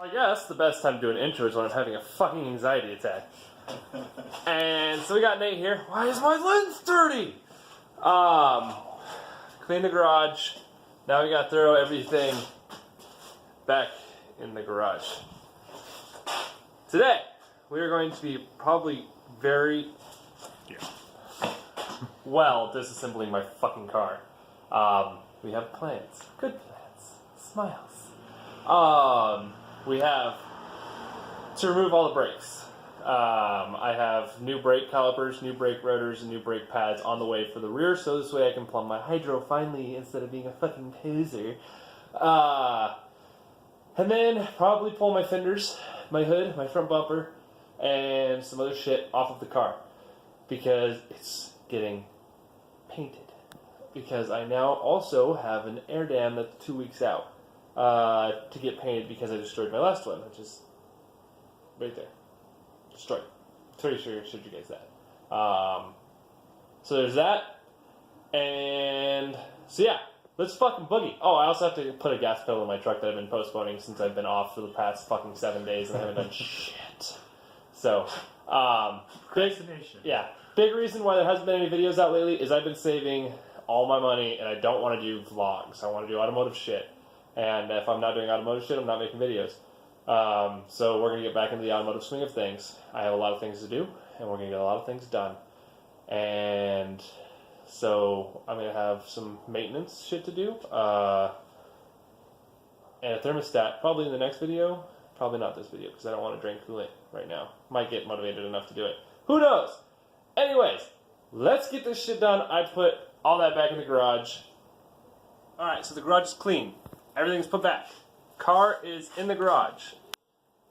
I guess the best time to do an intro is when I'm having a fucking anxiety attack. And so we got Nate here. Why is my lens dirty? Clean the garage. Now we gotta throw everything back in the garage. Today, we are going to be probably very well disassembling my fucking car. We have plans. Good plans. Smiles. We have to remove all the brakes. I have new brake calipers, new brake rotors, and new brake pads on the way for the rear, so this way I can plumb my hydro finally instead of being a fucking poser. And then probably pull my fenders, my hood, my front bumper, and some other shit off of the car because it's getting painted. Because I now also have an air dam that's 2 weeks out to get painted because I destroyed my last one, which is right there. Destroyed. Pretty sure I showed you guys that. So there's that. And so yeah, let's fucking boogie. Oh, I also have to put a gas pedal in my truck that I've been postponing since I've been off for the past fucking 7 days and I haven't done shit. So, big reason why there hasn't been any videos out lately is I've been saving all my money and I don't want to do vlogs. I want to do automotive shit. And if I'm not doing automotive shit, I'm not making videos. So we're going to get back into the automotive swing of things. I have a lot of things to do, and we're going to get a lot of things done. And so I'm going to have some maintenance shit to do. And a thermostat, probably in the next video. Probably not this video, because I don't want to drain coolant right now. Might get motivated enough to do it. Who knows? Anyways, let's get this shit done. I put all that back in the garage. Alright, so the garage is clean. Everything's put back. Car is in the garage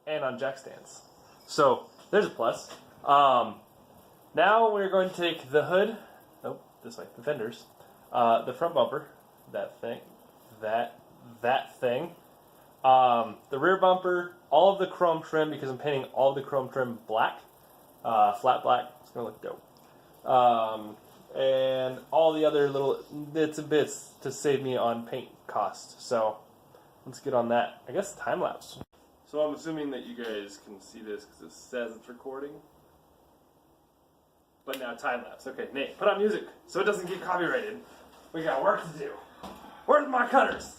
and on jack stands. So there's a plus. Now we're going to take the hood, this way, the fenders, the front bumper, that thing, that thing, the rear bumper, all of the chrome trim because I'm painting all of the chrome trim black, flat black. It's gonna look dope. And all the other little bits and bits to save me on paint cost. So let's get on that. I guess time lapse. So I'm assuming that you guys can see this because it says it's recording. But now time lapse. Okay, Nate, put on music so it doesn't get copyrighted. We got work to do. Where's my cutters?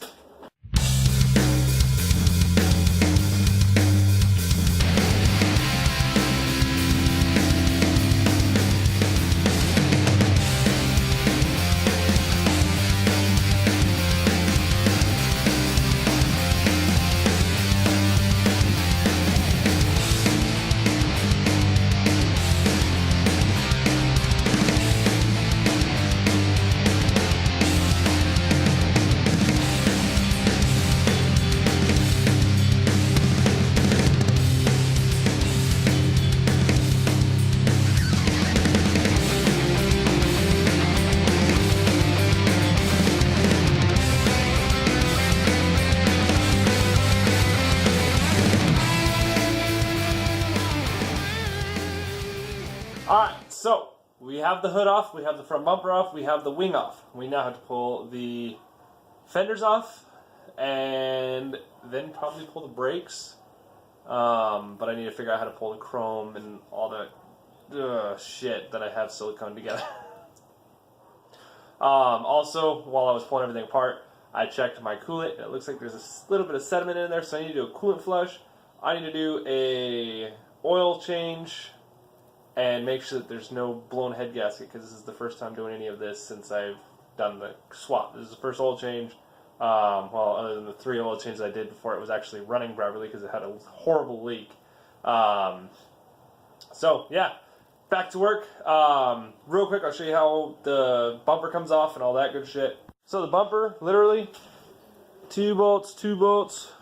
Alright, so we have the hood off, we have the front bumper off, we have the wing off. We now have to pull the fenders off and then probably pull the brakes. But I need to figure out how to pull the chrome and all that shit that I have silicone together. Also, while I was pulling everything apart, I checked my coolant and it looks like there's a little bit of sediment in there, so I need to do a coolant flush. I need to do a oil change and make sure that there's no blown head gasket because this is the first time doing any of this since I've done the swap. This is the first oil change, well, other than the 3 oil changes I did before it was actually running properly because it had a horrible leak. So, yeah, back to work. Real quick, I'll show you how the bumper comes off and all that good shit. So the bumper, literally, 2 bolts, 2 bolts,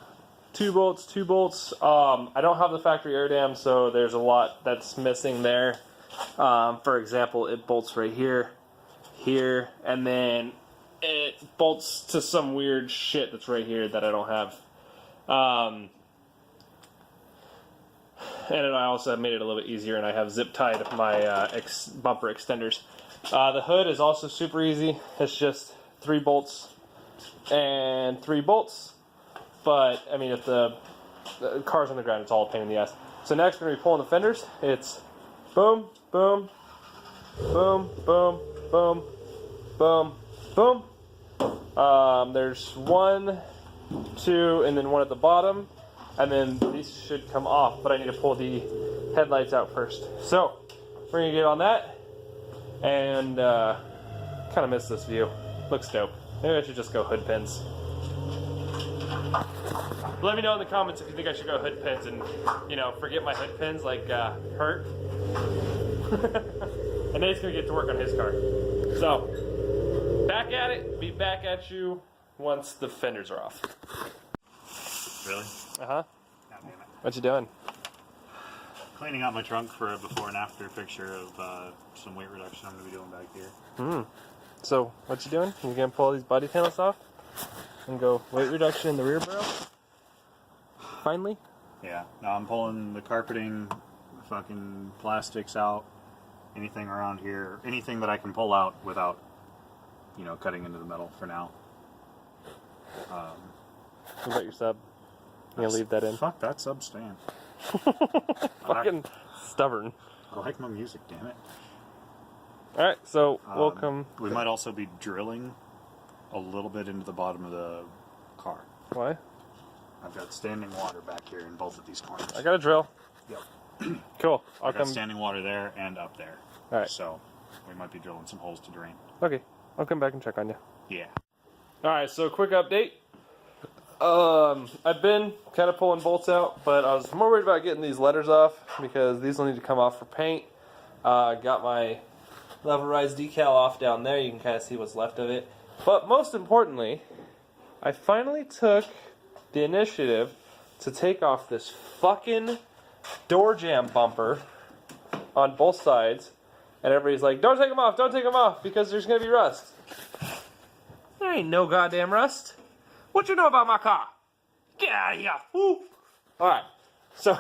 2 bolts, 2 bolts. I don't have the factory air dam, so there's a lot that's missing there. For example, it bolts right here, here, and then it bolts to some weird shit that's right here that I don't have. And I also made it a little bit easier, and I have zip tied my bumper extenders. The hood is also super easy. It's just 3 bolts and 3 bolts. But I mean, if the the car's on the ground, it's all a pain in the ass. So next we're going to be pulling the fenders. It's boom, boom, boom, boom, boom, boom, boom. There's 1, 2, and then one at the bottom. And then these should come off, but I need to pull the headlights out first. So we're going to get on that. And kind of miss this view. Looks dope. Maybe I should just go hood pins. Let me know in the comments if you think I should go hood pins and, you know, forget my hood pins like Hurt. And Nate's gonna get to work on his car. So, back at it. Be back at you once the fenders are off. Really? Uh-huh. God damn it. What you doing? Cleaning out my trunk for a before and after picture of some weight reduction I'm gonna be doing back here. So, what you doing? You gonna pull all these body panels off? And go weight reduction in the rear barrel? Finally? Yeah. Now I'm pulling the carpeting, fucking plastics out, anything around here, anything that I can pull out without, you know, cutting into the metal for now. What about your sub? You gonna leave that in? Fuck that sub stand. Fucking stubborn. I like my music, damn it. Alright, so welcome. We might also be drilling a little bit into the bottom of the car. Why? I've got standing water back here in both of these corners. I got a drill. Yep. Cool. I've got standing water there and up there. Alright. So we might be drilling some holes to drain. Okay. I'll come back and check on you. Yeah. Alright, so quick update. I've been kind of pulling bolts out, but I was more worried about getting these letters off because these will need to come off for paint. Got my leverized decal off down there. You can kind of see what's left of it. But most importantly, I finally took the initiative to take off this fucking door jamb bumper on both sides. And everybody's like, don't take them off because there's going to be rust. There ain't no goddamn rust. What you know about my car? Get out of here. Woo. Alright, so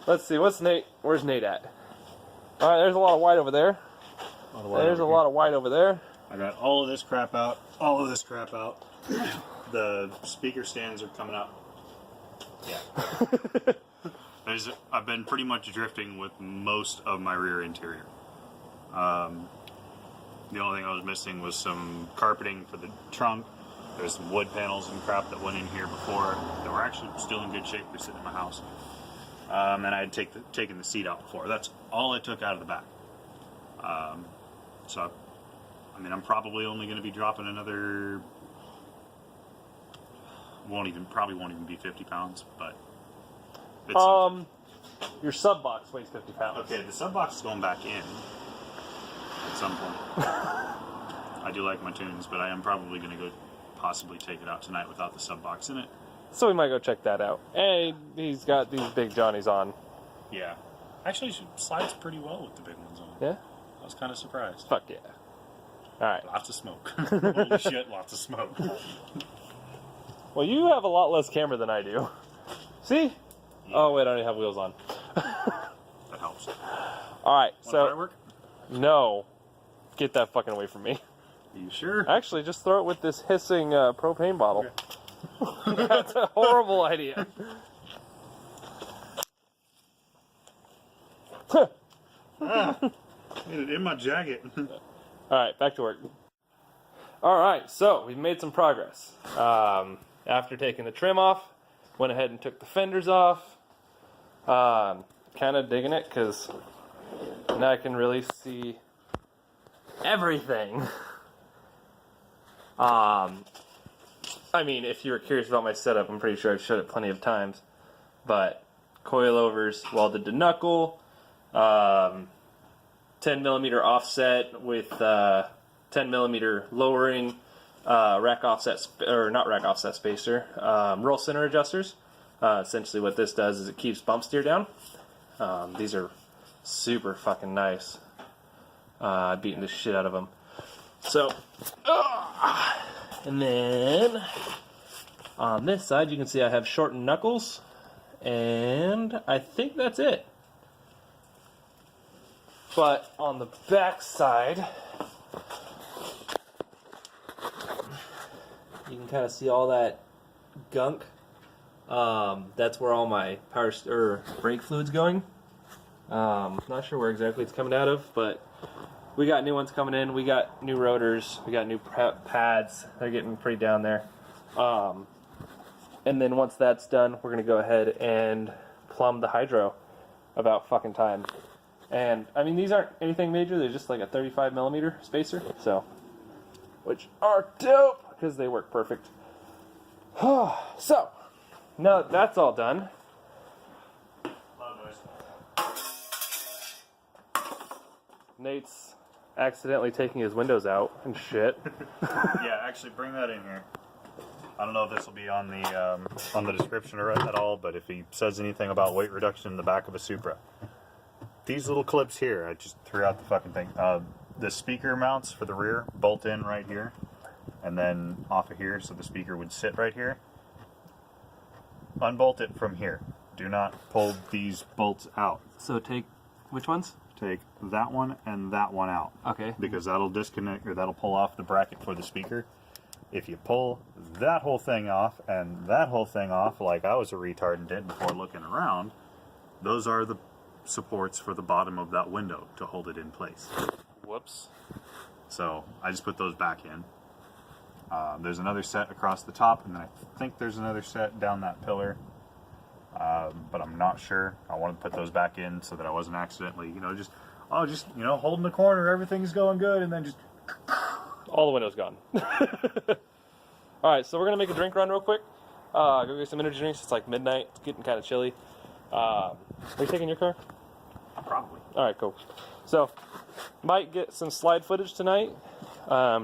let's see, where's Nate at? Alright, there's a lot of white over there. There's a lot of white over there. I got all of this crap out, all of this crap out. The speaker stands are coming out. Yeah. I've been pretty much drifting with most of my rear interior. The only thing I was missing was some carpeting for the trunk. There's some wood panels and crap that went in here before that were actually still in good shape. They're sitting in my house. And I had taken the seat out before. That's all I took out of the back. So, I mean, I'm probably only going to be dropping another... probably won't even be 50 pounds, but... Your sub box weighs 50 pounds. Okay, the sub box is going back in at some point. I do like my tunes, but I am probably going to go possibly take it out tonight without the sub box in it. So we might go check that out. Hey, he's got these big Johnnies on. Yeah. Actually, it slides pretty well with the big ones on. Yeah? I was kind of surprised. Fuck yeah. Alright. Lots of smoke. Holy shit, lots of smoke. Well, you have a lot less camera than I do. See? Yeah. Oh, wait, I don't have wheels on. That helps. Alright, so... firework? No. Get that fucking away from me. Are you sure? Actually, just throw it with this hissing propane bottle. Okay. That's a horrible idea. Made it in my jacket. Alright, back to work. Alright, so we've made some progress. After taking the trim off, went ahead and took the fenders off. Kind of digging it because now I can really see everything. I mean, if you were curious about my setup, I'm pretty sure I've showed it plenty of times. But coilovers welded to knuckle, 10mm offset with 10mm lowering, rack offset, or not rack offset spacer, roll center adjusters. Essentially what this does is it keeps bump steer down. These are super fucking nice. Beating the shit out of them. So, and then on this side you can see I have shortened knuckles, and I think that's it. But on the back side, you can kind of see all that gunk That's where all my brake fluid's going. Not sure where exactly it's coming out of, but we got new ones coming in. We got new rotors. We got new pads. They're getting pretty down there. And then once that's done, we're gonna go ahead and plumb the hydro. About fucking time. And I mean, these aren't anything major. They're just like a 35 millimeter spacer, so which are dope because they work perfect. So now that that's all done. Loud noise. Nate's accidentally taking his windows out and shit. Yeah, actually, bring that in here. I don't know if this will be on the description or at all, but if he says anything about weight reduction in the back of a Supra, these little clips here, I just threw out the fucking thing. The speaker mounts for the rear bolt in right here, and then off of here, so the speaker would sit right here. Unbolt it from here. Do not pull these bolts out. So take which ones? Take that one and that one out. Okay. Because that'll disconnect, or that'll pull off the bracket for the speaker. If you pull that whole thing off and that whole thing off, like I was a retard and did before looking around, those are the supports for the bottom of that window to hold it in place. Whoops. So I just put those back in. There's another set across the top, and then I think there's another set down that pillar, but I'm not sure. I wanted to put those back in so that I wasn't accidentally, just holding the corner, everything's going good, and then just... All the windows gone. Alright, so we're going to make a drink run real quick. Go get some energy drinks. It's like midnight. It's getting kind of chilly. Are you taking your car? Probably. Alright, cool. So, might get some slide footage tonight,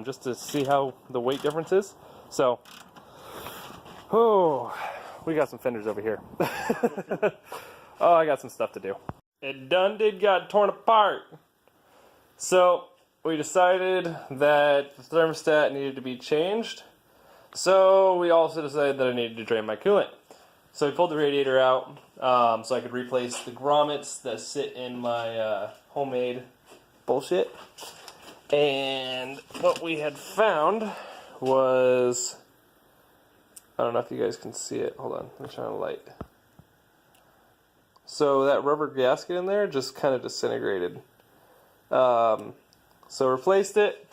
just to see how the weight difference is. So, we got some fenders over here. Oh, I got some stuff to do. It done did got torn apart. So, we decided that the thermostat needed to be changed. So we also decided that I needed to drain my coolant. So we pulled the radiator out so I could replace the grommets that sit in my homemade bullshit. And what we had found was, I don't know if you guys can see it. Hold on, let me shine a light. So that rubber gasket in there just kind of disintegrated. So replaced it.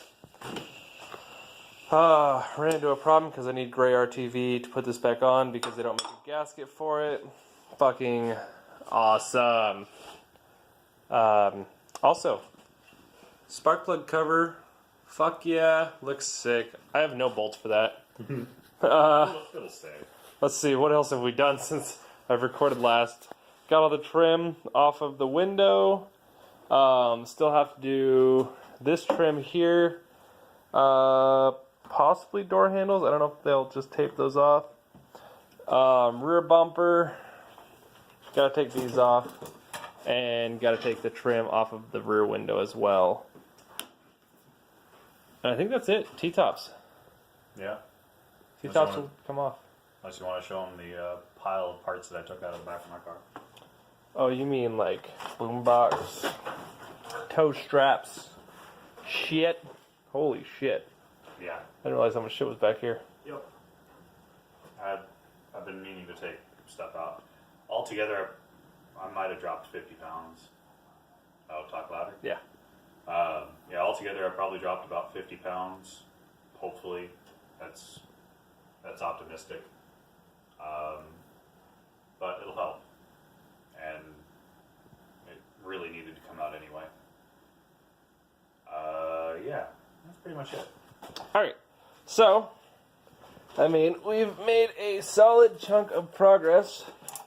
Ran into a problem because I need gray RTV to put this back on because they don't make a gasket for it. Fucking awesome. Also, spark plug cover. Fuck yeah, looks sick. I have no bolts for that. It'll stay. Let's see, what else have we done since I've recorded last? Got all the trim off of the window. Still have to do this trim here. Possibly door handles. I don't know if they'll just tape those off. Rear bumper. Gotta take these off. And gotta take the trim off of the rear window as well. And I think that's it. T-tops. Yeah. T-tops will come off. Unless you want to show them the pile of parts that I took out of the back of my car. Oh, you mean like boombox, toe straps, shit. Holy shit. Yeah. I didn't realize how much shit was back here. Yep. I've been meaning to take stuff out. Altogether, I might have dropped 50 pounds. Oh, talk louder? Yeah. Yeah, altogether I probably dropped about 50 pounds. Hopefully. That's optimistic. But it'll help. And it really needed to come out anyway. Yeah, that's pretty much it. Alright, so, I mean, we've made a solid chunk of progress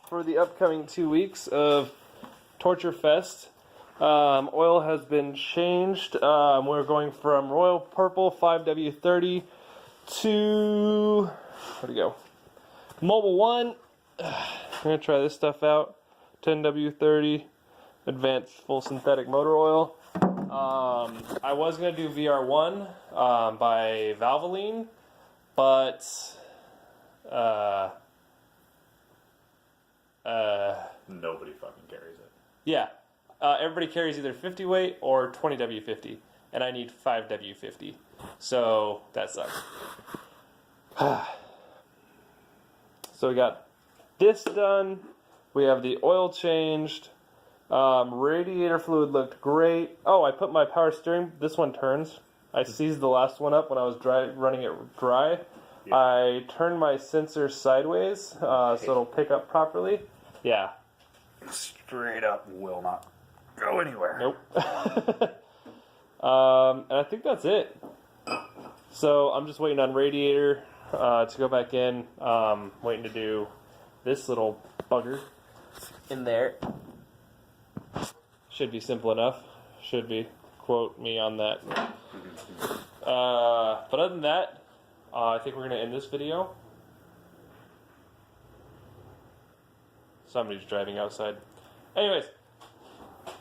for the upcoming 2 weeks of Torture Fest. Oil has been changed. We're going from Royal Purple 5W30 to, where'd it go? Mobile 1. We're going to try this stuff out. 10W30 Advanced Full Synthetic Motor Oil. I was going to do VR1 by Valvoline, but Nobody fucking carries it. yeah, everybody carries either 50 weight or 20W50, and I need 5W50, so that sucks. So we got this done. We have the oil changed. Radiator fluid looked great. Oh, I put my power steering. This one turns. I seized the last one up when I was running it dry. Yeah. I turned my sensor sideways so it'll pick up properly. Yeah. Straight up will not go anywhere. Nope. And I think that's it. So I'm just waiting on radiator to go back in. Waiting to do this little bugger in there. Should be simple enough. Should be. Quote me on that. But other than that, I think we're going to end this video. Somebody's driving outside. Anyways,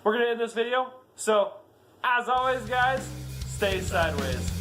we're going to end this video. So, as always, guys, stay sideways.